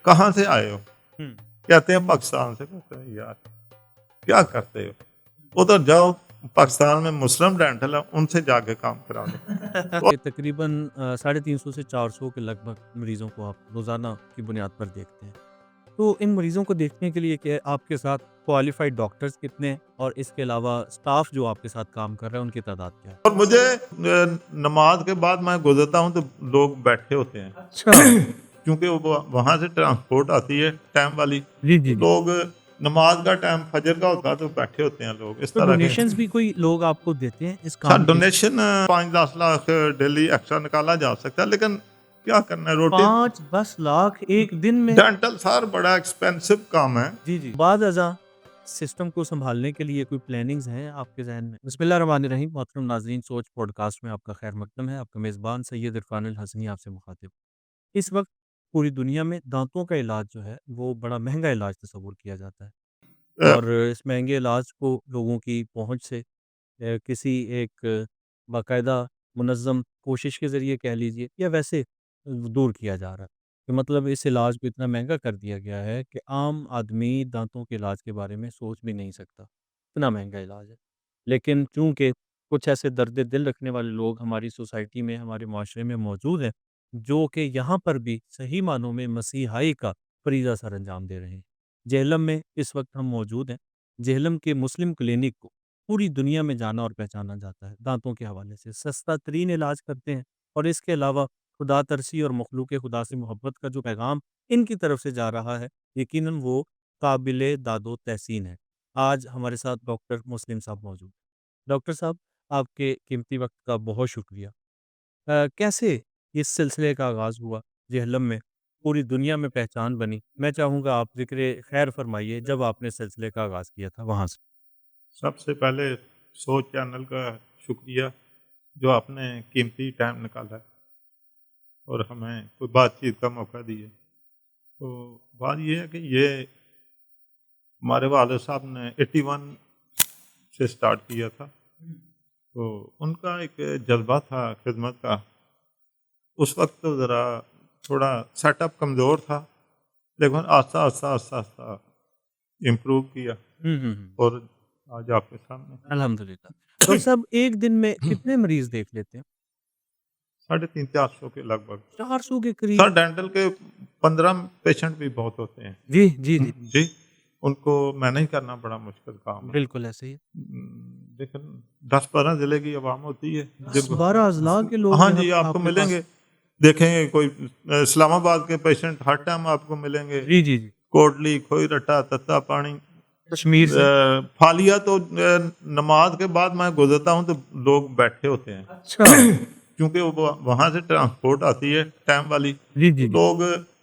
کہاں سے آئے ہو؟ ہوں، کہتے ہیں پاکستان سے. کہتے ہیں یار کیا کرتے ہو؟ ادھر جاؤ، پاکستان میں مسلم ڈینٹل ہے، ان سے جا کے کام کرا لو. کہ تقریباً 350 سے 400 کے لگ بھگ مریضوں کو آپ روزانہ کی بنیاد پر دیکھتے ہیں. تو ان مریضوں کو دیکھنے کے لیے کہ آپ کے ساتھ کوالیفائڈ ڈاکٹرز کتنے ہیں اور اس کے علاوہ سٹاف جو آپ کے ساتھ کام کر رہا ہے ان کی تعداد کیا ہے؟ اور مجھے نماز کے بعد میں گزرتا ہوں تو لوگ بیٹھے ہوتے ہیں اچھا. کیونکہ وہاں سے ٹرانسپورٹ آتی ہے ٹائم والی. جی جی جی. لوگ نماز کا ٹائم فجر کا ہوتا ہے تو بیٹھے ہوتے ہیں لوگ اس تو طرح کے. ڈونیشنز بھی کوئی لوگ آپ کو دیتے ہیں اس سر کام کے؟ ڈونیشن 5-10 لاکھ ڈیلی ایکسٹرا نکالا جا سکتا ہے، لیکن کیا کرنا ہے، روٹی 5-10 لاکھ ایک دن میں؟ ڈینٹل سر بڑا ایکسپینسو کام ہے. جی جی. بعد ازاں سسٹم کو سنبھالنے کے لیے کوئی پلاننگز ہیں آپ کے ذہن میں؟ بسم اللہ الرحمن الرحیم. محترم ناظرین، سوچ پوڈ کاسٹ میں آپ کا خیر مقدم ہے. آپ کا میزبان سید عرفان الحسنی آپ سے مخاطب. اس وقت پوری دنیا میں دانتوں کا علاج جو ہے وہ بڑا مہنگا علاج تصور کیا جاتا ہے، اور اس مہنگے علاج کو لوگوں کی پہنچ سے کسی ایک باقاعدہ منظم کوشش کے ذریعے کہہ لیجیے یا ویسے دور کیا جا رہا ہے. کہ مطلب اس علاج کو اتنا مہنگا کر دیا گیا ہے کہ عام آدمی دانتوں کے علاج کے بارے میں سوچ بھی نہیں سکتا، اتنا مہنگا علاج ہے. لیکن چونکہ کچھ ایسے درد دل رکھنے والے لوگ ہماری سوسائٹی میں، ہمارے معاشرے میں موجود ہیں جو کہ یہاں پر بھی صحیح معنوں میں مسیحائی کا فریضہ سر انجام دے رہے ہیں. جہلم میں اس وقت ہم موجود ہیں. جہلم کے مسلم کلینک کو پوری دنیا میں جانا اور پہچانا جاتا ہے دانتوں کے حوالے سے. سستا ترین علاج کرتے ہیں، اور اس کے علاوہ خدا ترسی اور مخلوق خدا سے محبت کا جو پیغام ان کی طرف سے جا رہا ہے یقیناً وہ قابل داد و تحسین ہے. آج ہمارے ساتھ ڈاکٹر مسلم صاحب موجود ہیں. ڈاکٹر صاحب، آپ کے قیمتی وقت کا بہت شکریہ. کیسے اس سلسلے کا آغاز ہوا جہلم میں، پوری دنیا میں پہچان بنی؟ میں چاہوں گا آپ ذکر خیر فرمائیے جب آپ نے سلسلے کا آغاز کیا تھا وہاں سے. سب سے پہلے سوچ چینل کا شکریہ جو آپ نے قیمتی ٹائم نکالا ہے اور ہمیں کوئی بات چیت کا موقع دیا. تو بات یہ ہے کہ یہ ہمارے والد صاحب نے 81 سے سٹارٹ کیا تھا، تو ان کا ایک جذبہ تھا خدمت کا. اس وقت تو ذرا تھوڑا سیٹ اپ کمزور تھا، لیکن آہستہ آہستہ آہستہ آہستہ امپروو کیا اور آج آپ کے سامنے. الحمدللہ. ڈاکٹر صاحب، ایک دن میں کتنے مریض دیکھ لیتے ہیں؟ 350-400 کے لگ بھگ. 400 کے قریب؟ سر ڈینٹل کے 15 پیشنٹ بھی بہت ہوتے ہیں. جی جی جی. جی، ان کو مینیج کرنا بڑا مشکل کام ہے. بالکل ایسے ہی. لیکن 10-12 ضلع کی عوام ہوتی ہے. 12 اضلاع کے لوگ ہاں یہاں جی، آپ کو کے ملیں پاس؟ گے. دیکھیں گے کوئی اسلام آباد کے پیشنٹ ہر ٹائم آپ کو ملیں گے. جی جی جی. کوٹلی، کھوئی رٹا، تتا پانی، کشمیر سے؟ فالیہ تو نماز کے بعد میں گزرتا ہوں تو لوگ بیٹھے ہوتے ہیں. اچھا. کیونکہ وہاں سے ٹرانسپورٹ آتی ہے ٹائم والی. جی جی جی. لوگ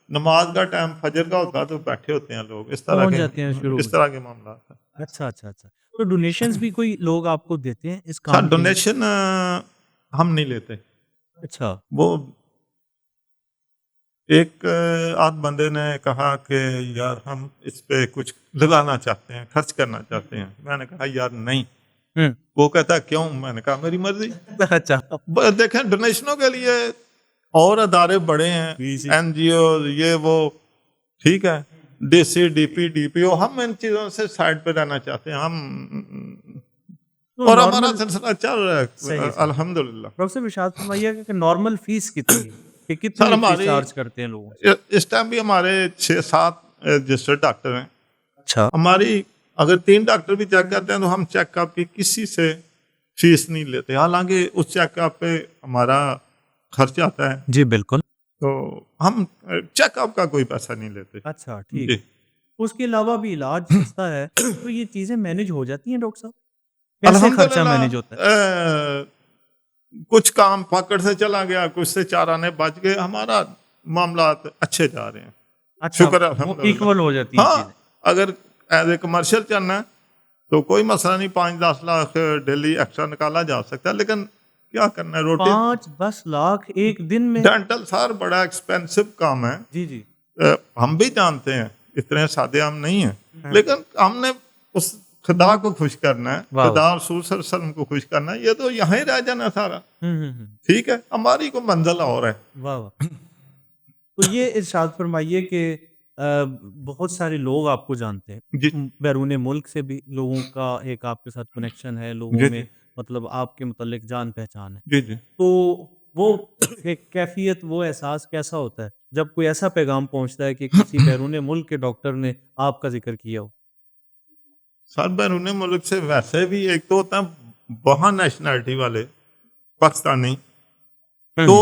نماز کا ٹائم فجر کا ہوتا ہے تو بیٹھے ہوتے ہیں لوگ. اس طرح پہنچ کے جاتے ہیں شروع اس طرح کے معاملات ہیں. اچھا اچھا اچھا. تو ڈونیشنز بھی کوئی لوگ آپ کو دیتے ہیں اس سر کام کے لیے؟ ڈونیشن ہم نہیں لیتے. اچھا. وہ ایک آدھ بندے نے کہا کہ یار ہم اس پہ کچھ لگانا چاہتے ہیں، خرچ کرنا چاہتے ہیں. میں نے کہا یار نہیں. وہ کہتا کیوں؟ میں نے کہا میری مرضی. اچھا. دیکھیں ڈونیشنوں کے لیے اور ادارے بڑے ہیں، این جی او، یہ وہ، ٹھیک ہے، D C, D P, D P O. ہم ان چیزوں سے سائڈ پہ رہنا چاہتے ہیں. ہم اور ہمارا سلسلہ چل رہا ہے الحمدللہ. ڈاکٹر صاحب ارشاد فرمائیے کہ نارمل فیس کتنی ہے، کہ سر کتنی فیس ہماری چارج کرتے ہیں لوگوں؟ اس ٹائم بھی ہمارے 6-7 رجسٹرڈ ڈاکٹر ہیں. اچھا. ہماری اگر 3 ڈاکٹر بھی چیک کرتے ہیں تو ہم چیک اپ کی کسی سے فیس نہیں لیتے. حالانکہ اس چیک اپ پہ ہمارا خرچ آتا ہے. جی بالکل. تو ہم چیک اپ کا کوئی پیسہ نہیں لیتے. اچھا ٹھیک. اس کے علاوہ بھی علاج سستا ہے تو یہ چیزیں مینیج ہو جاتی ہیں ڈاکٹر صاحب؟ کیسے خرچہ مینیج ہوتا ہے؟ کچھ کام پکڑ سے چلا گیا، کچھ سے 4 آنے بچ گئے. ہمارا معاملات اچھے جا رہے ہیں. اچھا، شکر ہے وہ ایکول ہو جاتی ہیں ہاں، چیزیں. اگر ایز اے کمرشل چلنا ہے تو کوئی مسئلہ نہیں. 5-10 لاکھ ڈیلی ایکسٹرا نکالا جا سکتا ہے، لیکن کیا کرنا ہے، روٹی 5-10 لاکھ ایک دن میں؟ ڈینٹل سر بڑا ایکسپینسو کام ہے. جی جی. ہم بھی جانتے ہیں اتنے سادے ہم نہیں ہیں، لیکن ہم نے اس خدا کو خوش کرنا ہے، خدا اور رسول صلی اللہ علیہ وسلم کو خوش کرنا ہے. یہ تو یہاں ہی رہ جانا سارا. ٹھیک ہے، ہماری کو منزل اور ہے. واہ واہ. تو یہ ارشاد فرمائیے کہ بہت سارے لوگ آپ کو جانتے ہیں، جی بیرون ملک سے بھی لوگوں کا ایک آپ کے ساتھ کنیکشن ہے، لوگوں جی میں جی مطلب آپ کے متعلق جان پہچان ہے، جی جی تو وہ کیفیت، وہ احساس کیسا ہوتا ہے جب کوئی ایسا پیغام پہنچتا ہے کہ کسی بیرون ملک کے ڈاکٹر نے آپ کا ذکر کیا ہو؟ سر بیرون ملک سے ویسے بھی ایک تو ہوتا ہے وہاں نیشنلٹی والے پاکستانی، تو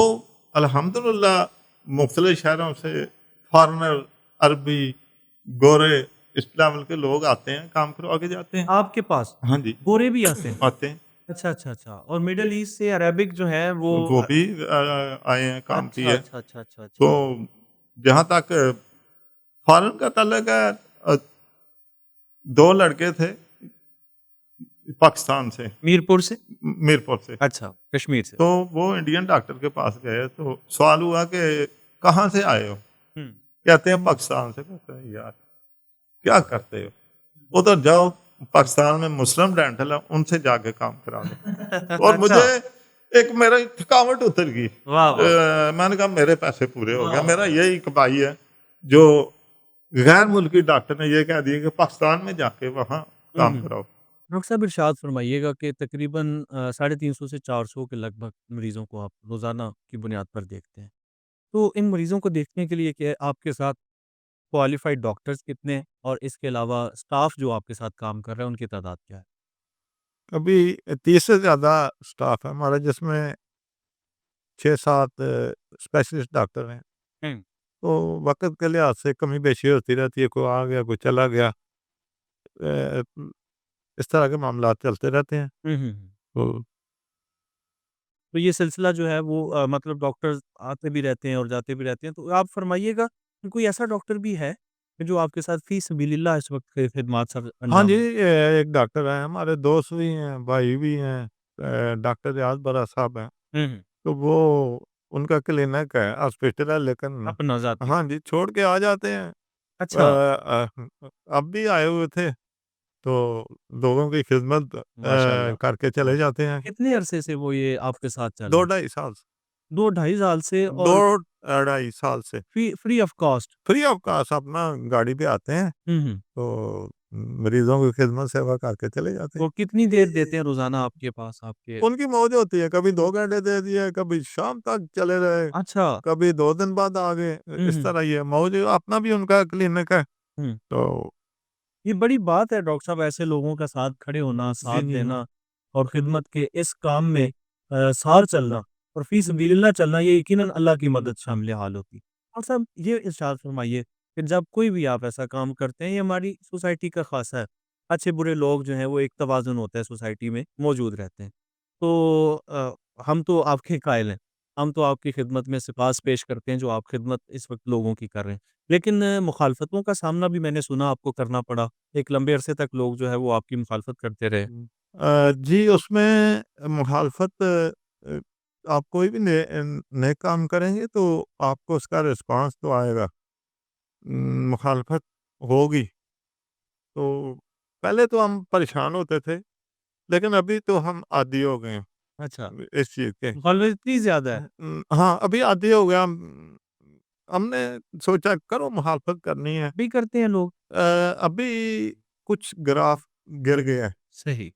الحمدللہ مختلف شہروں سے فارنر، عربی، گورے، اس لیول کے لوگ آتے ہیں، کام کروا کے جاتے ہیں. آپ کے پاس ہاں جی گورے بھی آتے ہیں؟ آتے ہیں. اچھا اچھا اچھا، اور مڈل ایسٹ سے عربک جو ہے وہ وہ بھی آئے ہیں، کام اچھا کیے. اچھا اچھا اچھا تو اچھا، جہاں تک فارن کا تعلق ہے، دو لڑکے تھے پاکستان سے، میرپور سے، میرپور سے. اچھا کشمیر سے، تو وہ انڈین ڈاکٹر کے پاس گئے تو سوال ہوا کہ کہاں سے آئے ہو؟ ہوں، کہتے ہیں پاکستان سے. کہتے ہیں یار کیا کرتے ہو، ادھر جاؤ، پاکستان میں مسلم ڈینٹل ہے، ان سے جا کے کام کرا لو. اور مجھے اچھا، ایک میرا تھکاوٹ اتر گئی. واہ واہ، میں نے کہا میرے پیسے پورے ہو گئے. میرا یہی ایک بھائی ہے جو غیر ملکی ڈاکٹر نے یہ کہہ دیا کہ پاکستان میں جا کے وہاں کام کراؤ. ڈاکٹر صاحب ارشاد فرمائیے گا کہ تقریباً 350 سے 400 کے لگ بھگ مریضوں کو آپ روزانہ کی بنیاد پر دیکھتے ہیں، تو ان مریضوں کو دیکھنے کے لیے کہ آپ کے ساتھ کوالیفائڈ ڈاکٹرز کتنے ہیں، اور اس کے علاوہ اسٹاف جو آپ کے ساتھ کام کر رہا ہے ان کی تعداد کیا ہے؟ ابھی 30 سے زیادہ اسٹاف ہے ہمارا، جس میں 6-7 اسپیشلسٹ ڈاکٹر ہیں. ہوں، تو وقت کے لحاظ سے کمی بیشی ہوتی رہتی ہے، کوئی آ گیا کوئی چلا گیا، اس طرح کے معاملات چلتے رہتے ہیں. ہوں، ہوں، تو تو یہ سلسلہ جو ہے وہ مطلب ڈاکٹرز آتے بھی رہتے ہیں اور جاتے بھی رہتے ہیں، تو آپ فرمائیے گا کہ کوئی ایسا ڈاکٹر بھی ہے کہ جو آپ کے ساتھ فی سبیل اللہ اس وقت خدمات سر ہاں جی، انجام دے؟ ایک ڈاکٹر ہیں ہمارے، دوست بھی ہیں، بھائی بھی ہیں، ڈاکٹر ریاض برا صاحب ہیں. ہوں، ہوں، تو وہ ان کا کلینک ہے، ہاسپٹل ہے، لیکن اپنا ذاتی، ہاں جی چھوڑ کے آ جاتے ہیں. اچھا، اب بھی آئے ہوئے تھے تو لوگوں کی خدمت ماشاء اللہ، کر کے چلے جاتے ہیں. کتنے عرصے سے وہ یہ آپ کے ساتھ چل رہے دو ہیں؟ ڈھائی سال سے 2 ڈھائی سال سے، دو اور ڈھائی سال سے free of cost? Free of cost اپنا گاڑی پہ آتے ہیں، ہوں، ہوں، تو مریضوں کی خدمت سیوا کر کے چلے جاتے ہیں. وہ کتنی دیر دیتے ہیں روزانہ آپ کے پاس آپ کے؟ ان کی موج ہوتی ہے، کبھی 2 گھنٹے دے دیے، کبھی شام تک چلے رہے، اچھا، کبھی 2 دن بعد آ گئے. ہوں، اس ہوں، طرح یہ موج، اپنا بھی ان کا کلینک ہے. ہوں، تو یہ بڑی بات ہے ڈاکٹر صاحب، ایسے لوگوں کا ساتھ کھڑے ہونا، جی ساتھ جی دینا، اور خدمت کے اس کام میں ساتھ چلنا اور فی سبیل اللہ چلنا، یہ یقیناً اللہ کی مدد شامل حال ہوتی ہے. ڈاکٹر صاحب یہ ارشاد فرمائیے کہ جب کوئی بھی آپ ایسا کام کرتے ہیں، یہ ہماری سوسائٹی کا خاصہ ہے، اچھے برے لوگ جو ہیں وہ ایک توازن ہوتا ہے سوسائٹی میں موجود رہتے ہیں، تو ہم تو آپ کے قائل ہیں، ہم تو آپ کی خدمت میں سپاس پیش کرتے ہیں جو آپ خدمت اس وقت لوگوں کی کر رہے ہیں، لیکن مخالفتوں کا سامنا بھی میں نے سنا آپ کو کرنا پڑا، ایک لمبے عرصے تک لوگ جو ہے وہ آپ کی مخالفت کرتے رہے. جی اس میں مخالفت، آپ کوئی بھی نیک کام کریں گے تو آپ کو اس کا رسپانس تو آئے گا. مخالفت ہوگی، تو پہلے تو ہم پریشان ہوتے تھے، لیکن ابھی تو ہم عادی ہو گئے ہیں اچھا، اس چیز کے. مخالفت اتنی زیادہ ہے؟ ہاں ابھی عادی ہو گیا. ہم نے سوچا کرو مخالفت کرنی ہے. بھی کرتے ہیں لوگ؟ ابھی کچھ گراف گر گیا ہے. صحیح.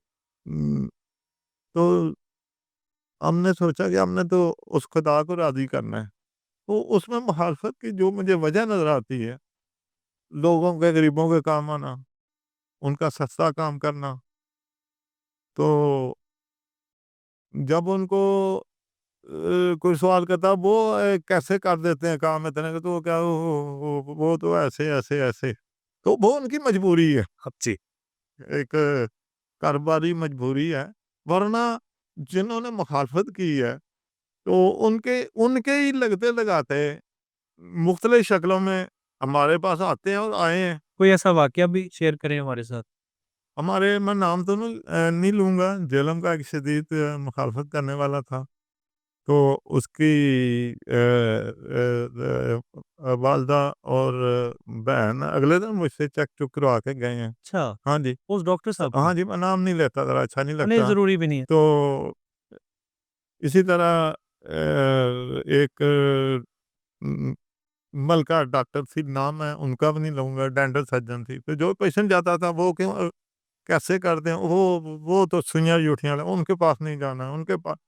تو ہم نے سوچا کہ ہم نے تو اس خدا کو راضی کرنا ہے. تو اس میں مخالفت کی جو مجھے وجہ نظر آتی ہے، لوگوں کے، غریبوں کے کام آنا، ان کا سستا کام کرنا. تو جب ان کو کوئی سوال کرتا وہ کیسے کر دیتے ہیں کام اتنے کے، تو وہ کیا وہ تو ایسے ایسے ایسے. تو وہ ان کی مجبوری ہے، جی. ایک کاروباری مجبوری ہے. ورنہ جنہوں نے مخالفت کی ہے تو ان کے ہی لگتے لگاتے مختلف شکلوں میں ہمارے پاس آتے ہیں اور آئے ہیں. کوئی ایسا واقعہ بھی شیئر کریں ہمارے ساتھ؟ میں نام تو نہیں لوں گا. جیلم کا ایک شدید مخالفت کرنے والا تھا، تو اس کی والدہ اور بہن اگلے دن مجھ سے چیک چک کروا کے گئے ہیں. اچھا، ہاں جی، اس ڈاکٹر صاحب ہاں کی؟ جی، میں نام نہیں لیتا، ذرا اچھا نہیں نہیں، لگتا. ضروری بھی نہیں ہے. تو اسی طرح ایک ملکہ ڈاکٹر تھی نام ہے ان کا بھی نہیں لوں گا, ڈینٹل سرجن تھی. تو جو پیشنٹ جاتا تھا وہ کیسے کرتے ہیں وہ تو سوئیاں یوٹیاں والے, ان کے پاس نہیں جانا ہے, ان کے پاس.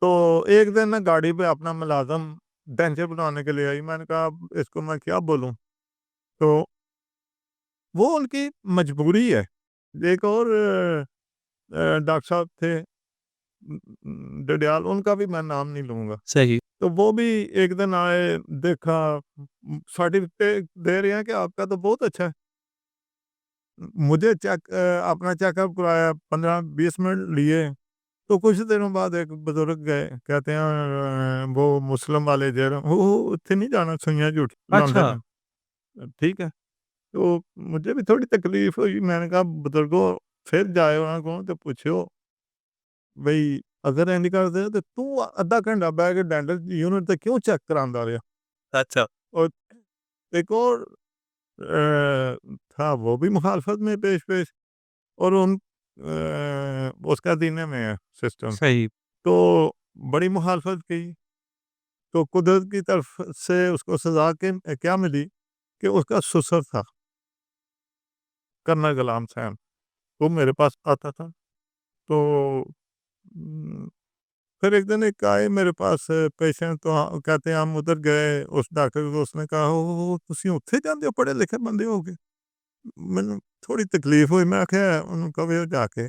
تو ایک دن نا گاڑی پہ اپنا ملازم ڈینچر بنانے کے لیے آئی. میں نے کہا اب اس کو میں کیا بولوں, تو وہ ان کی مجبوری ہے. ایک اور ڈاکٹر صاحب تھے ڈڈیال, ان کا بھی میں نام نہیں لوں گا. صحیح. تو وہ بھی ایک دن آئے, دیکھا سرٹیفکیٹ دے رہے ہیں کہ آپ کا تو بہت اچھا ہے. مجھے اپنا چیک اپ کرایا, 15-20 منٹ لیے. تو کچھ دنوں بعد ایک بزرگ گئے, کہتے ہیں وہ مسلم والے وہ اتنے نہیں جانا سوئیاں جھوٹ اچھا. لندن. ٹھیک ہے, تو مجھے بھی تھوڑی تکلیف ہوئی. میں نے کہا بزرگوں پھر جائے وہاں کو تو پوچھو بھئی اگر اینڈ کر دے تو آدھا گھنٹہ بیٹھ کے ڈینٹل یونٹ تے کیوں چیک کراندا رہیا. اچھا. اور ایک اور تھا وہ بھی مخالفت میں پیش اور ان اس کا دینے میں ہے سسٹم. صحیح. تو بڑی مخالفت کی. تو قدرت کی طرف سے اس کو سزا کیا ملی کہ اس کا سسر تھا کرنل غلام حسین, وہ میرے پاس آتا تھا. تو پھر ایک دن ایک آئے میرے پاس پیشنٹ, تو کہتے ہیں ہم ادھر گئے اس ڈاکٹر کو, اس نے کہا تسی اتھے جاندے ہو پڑھے لکھے بندے ہو گے. میں تھوڑی تکلیف ہوئی. میں کہا انہوں کہو جا کے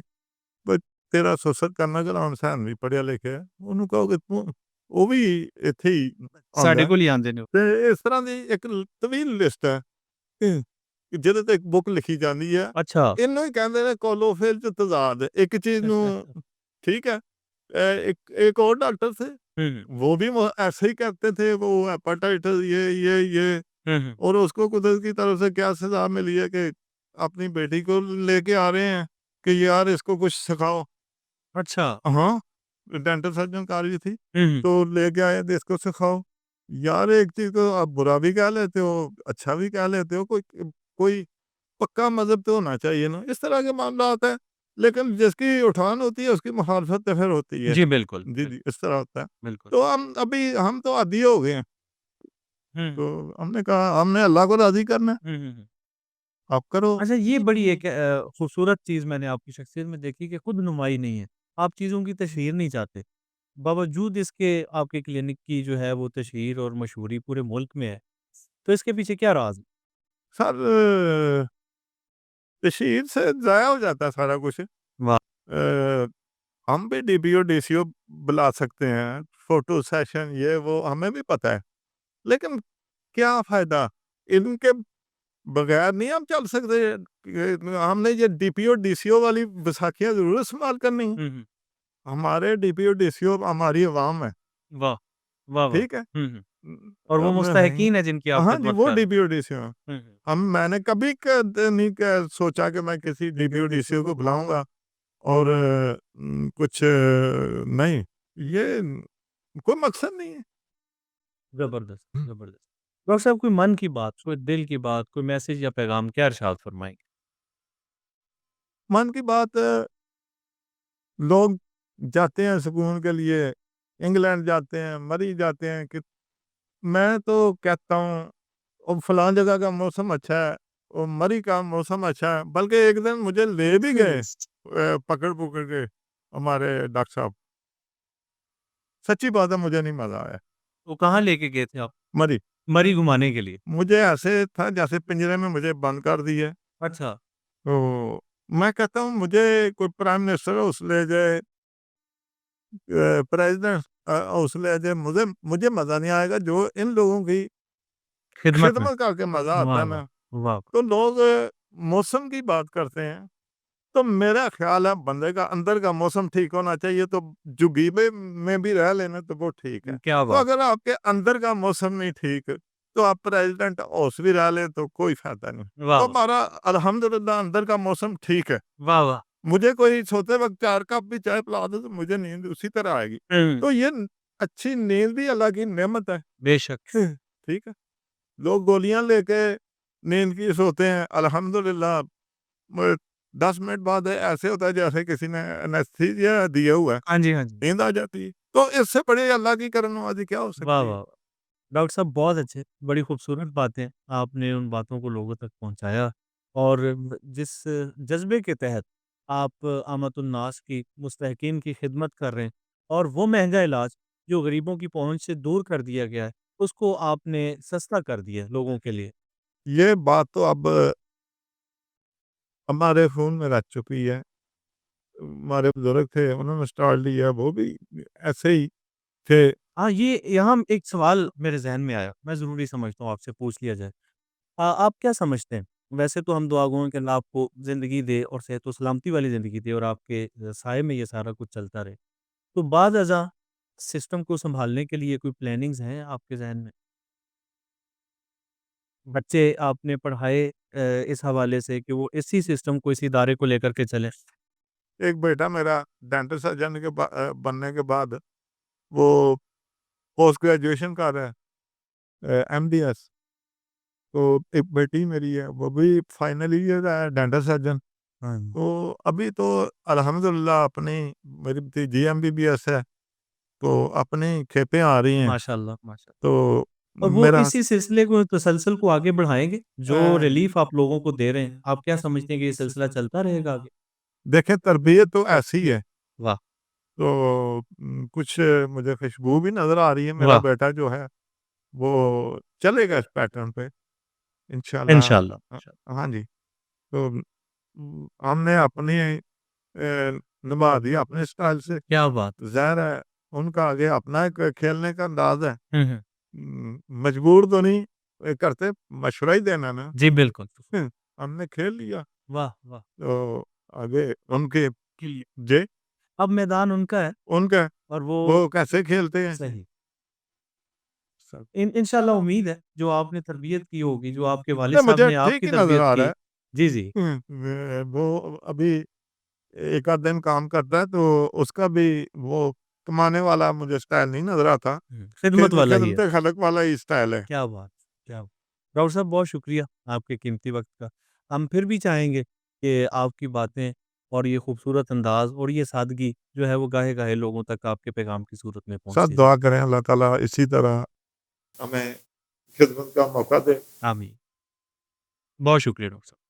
بھئی تیرا سسر کرنل غلام حسین بھی پڑھیا لکھا ہے, انہوں کہو کہ تو وہ بھی اتھے ہی آندا ساڈے ہے. کول ہی آندے نے. تے اس طرح دی ایک طویل لسٹ ہے جہدے تے ایک بک لکھی جاندی ہے. اچھا. انہوں ہی کہندے نے کولوفیل چ تضاد ایک چیز نو. ٹھیک ہے, ایک اور ڈاکٹر تھے, وہ بھی ایسے ہی کہتے تھے وہ ہیپاٹائٹس یہ اور اس کو قدرت کی طرف سے کیا سزا ملی ہے کہ اپنی بیٹی کو لے کے آ رہے ہیں کہ یار اس کو کچھ سکھاؤ. اچھا. ہاں ڈینٹل سرجن کاری تھی, تو لے کے آئے تو اس کو سکھاؤ. یار ایک چیز کو آپ برا بھی کہہ لیتے ہو اچھا بھی کہہ لیتے ہو, کوئی پکا مذہب تو ہونا چاہیے نا. اس طرح کے معاملات ہیں, لیکن جس کی اٹھان ہوتی ہے اس کی مخالفت تو پھر ہوتی ہے. جی بالکل. جی اس طرح ہوتا ہے. بالکل. تو ہم تو عادی ہو گئے ہیں. تو ہم نے کہا ہم نے اللہ کو راضی کرنا ہے, آپ کرو. اچھا, یہ بڑی ایک خوبصورت چیز میں نے آپ کی شخصیت میں دیکھی کہ خود نمائی نہیں ہے. آپ چیزوں کی تشہیر نہیں چاہتے, باوجود اس کے آپ کے کلینک کی جو ہے وہ تشہیر اور مشہوری پورے ملک میں ہے. تو اس کے پیچھے کیا راز ہے؟ سر تشہیر سے ضائع ہو جاتا ہے سارا کچھ. واہ. ہم بھی D P O D C او بلا سکتے ہیں, فوٹو سیشن یہ وہ ہمیں بھی پتہ ہے, لیکن کیا فائدہ ان کے بغیر نہیں ہم چل سکتے. ہم نے یہ D P O D C او والی بیساکھیاں ضرور استعمال کرنی ہیں. ہمارے D P O D C او ہماری عوام ہے. واہ واہ. ٹھیک ہے, اور وہ مستحقین ہے جن کی آپ ہاں جی خدمت وہ کر D P O D C او. میں نے کبھی نہیں سوچا کہ میں کسی D P O D C او کو بلاؤں گا اور کچھ نہیں, یہ کوئی مقصد نہیں ہے. زبردست زبردست. ڈاکٹر صاحب کوئی من کی بات, کوئی دل کی بات, کوئی میسج یا پیغام کیا ارشاد فرمائیں گے؟ من کی بات, لوگ جاتے ہیں سکون کے لیے, انگلینڈ جاتے ہیں, مری جاتے ہیں, کہ میں تو کہتا ہوں فلاں جگہ کا موسم اچھا ہے, اور مری کا موسم اچھا ہے. بلکہ ایک دن مجھے لے بھی گئے پکڑ کے ہمارے ڈاکٹر صاحب. سچی بات ہے مجھے نہیں مزہ آیا. وہ کہاں لے کے گئے تھے آپ؟ مری مری گھمانے کے لیے. مجھے ایسے تھا جیسے پنجرے میں مجھے بند کر دیے. اچھا. تو میں کہتا ہوں مجھے کوئی پرائم منسٹر اس لے جائے, پریزیڈنٹ اس لے جائے, مجھے مزہ نہیں آئے گا جو ان لوگوں کی خدمت میں. خدمت کر کے مزہ آتا ہے واہ نا. واہ. تو لوگ موسم کی بات کرتے ہیں, تو میرا خیال ہے بندے کا اندر کا موسم ٹھیک ہونا چاہیے. تو جگیبے میں بھی رہ لینا تو وہ ٹھیک ہے. کیا تو بات. اگر آپ کے اندر کا موسم نہیں ٹھیک تو آپ پریزیڈنٹ ہاؤس بھی رہ لیں تو کوئی فائدہ نہیں. واہ تو ہمارا الحمدللہ اندر کا موسم ٹھیک ہے. واہ واہ. مجھے کوئی سوتے وقت 4 کپ بھی چائے پلا دے تو مجھے نیند اسی طرح آئے گی. تو یہ اچھی نیند بھی اللہ کی نعمت ہے. بے شک. ٹھیک ہے, لوگ گولیاں لے کے نیند کی سوتے ہیں, الحمدللہ 10 منٹ بعد ایسے ہوتا ہے جیسے کسی نے انیستھیزیا دیا ہوا ہے, ہاں جی ہاں جی. نیند آ جاتی ہے. تو اس سے بڑے اللہ کی کرم نوازی کیا ہو واہ سکتی ہے. واہ. ڈاکٹر صاحب بہت اچھے، بڑی خوبصورت باتیں آپ نے ان باتوں کو لوگوں تک پہنچایا، اور جس جذبے کے تحت آپ آمة الناس کی مستحقین کی خدمت کر رہے ہیں، اور وہ مہنگا علاج جو غریبوں کی پہنچ سے دور کر دیا گیا ہے، اس کو آپ نے سستا کر دیا ہے لوگوں کے لیے۔ یہ بات تو اب ہمارے خون میں رہ چکی ہے۔ ہمارے بزرگ تھے، انہوں نے سٹارٹ لیا، وہ بھی ایسے ہی تھے۔ ہاں، یہ یہاں ایک سوال میرے ذہن میں آیا، میں ضروری سمجھتا ہوں آپ سے پوچھ لیا جائے۔ آپ کیا سمجھتے ہیں؟ ویسے تو ہم دعا گو ہیں کہ اللہ آپ کو زندگی دے اور صحت و سلامتی والی زندگی دے، اور آپ کے سائے میں یہ سارا کچھ چلتا رہے۔ تو بعد ازاں سسٹم کو سنبھالنے کے لیے کوئی پلاننگز ہیں آپ کے ذہن میں؟ بچے آپ نے پڑھائے اس حوالے سے کہ وہ اسی سسٹم کو، اس ادارے کو لے کر کے چلیں؟ ایک بیٹا میرا ڈینٹل سرجن کے بننے کے بعد وہ پوسٹ گریجویشن کر رہا ہے، ایم ڈی ایس۔ تو ایک بیٹی میری ہے، وہ بھی فائنل ایئر ہے، ڈینٹل سرجن۔ تو ابھی تو الحمدللہ اپنی، میری بھتیجی ایم بی بی ایس ہے، تو اپنی کھیپیں آ رہی ہیں۔ ماشاء اللہ، ماشاء اللہ۔ تو اور وہ میرا اسی سلسلے کو، تسلسل کو آگے بڑھائیں گے جو ریلیف آپ لوگوں کو دے رہے ہیں؟ آپ کیا سمجھتے ہیں کہ یہ سلسلہ چلتا رہے گا آگے؟ دیکھیں، تربیت تو ایسی ہے، واہ تو کچھ مجھے خوشبو بھی نظر آ رہی ہے۔ میرا واہ، بیٹا جو ہے وہ چلے گا اس پیٹرن پہ انشاءاللہ۔ انشاءاللہ۔ ہاں جی، تو ہم نے اپنی نبھا دیا اپنے سٹائل سے۔ کیا بات! ظاہر ہے ان کا آگے اپنا ایک کھیلنے کا انداز ہے، ہوں۔ مجبور تو نہیں کرتے، مشورہ ہی دینا نا۔ جی بالکل۔ ہم نے کھیل لیا، واہ واہ! تو آگے ان کے جے اب میدان ان کا ہے، ان کا اور وہ کیسے کھیلتے ہیں صحیح۔ سب۔ انشاءاللہ امید ہے جو آپ نے تربیت کی ہوگی، جو آپ کے والد نہیں، صاحب مجھے نے آپ ٹھیک کی ہی نظر تربیت آ رہا کی۔ جی جی، ہے۔ وہ ابھی ایک آدھ دن کام کرتا ہے، تو اس کا بھی وہ کمانے والا مجھے سٹائل نہیں نظر آتا، خدمت والا ہی ہے۔ خدمت خلق والا ہی سٹائل ہے۔ کیا بات! کیا بات! ڈاکٹر صاحب بہت شکریہ آپ کے قیمتی وقت کا۔ ہم پھر بھی چاہیں گے کہ آپ کی باتیں اور یہ خوبصورت انداز اور یہ سادگی جو ہے وہ گاہے گاہے لوگوں تک آپ کے پیغام کی صورت میں سب پہنچتی رہے۔ دعا کریں اللہ تعالیٰ اسی طرح ہمیں خدمت کا موقع دے۔ آمین۔ بہت شکریہ ڈاکٹر صاحب۔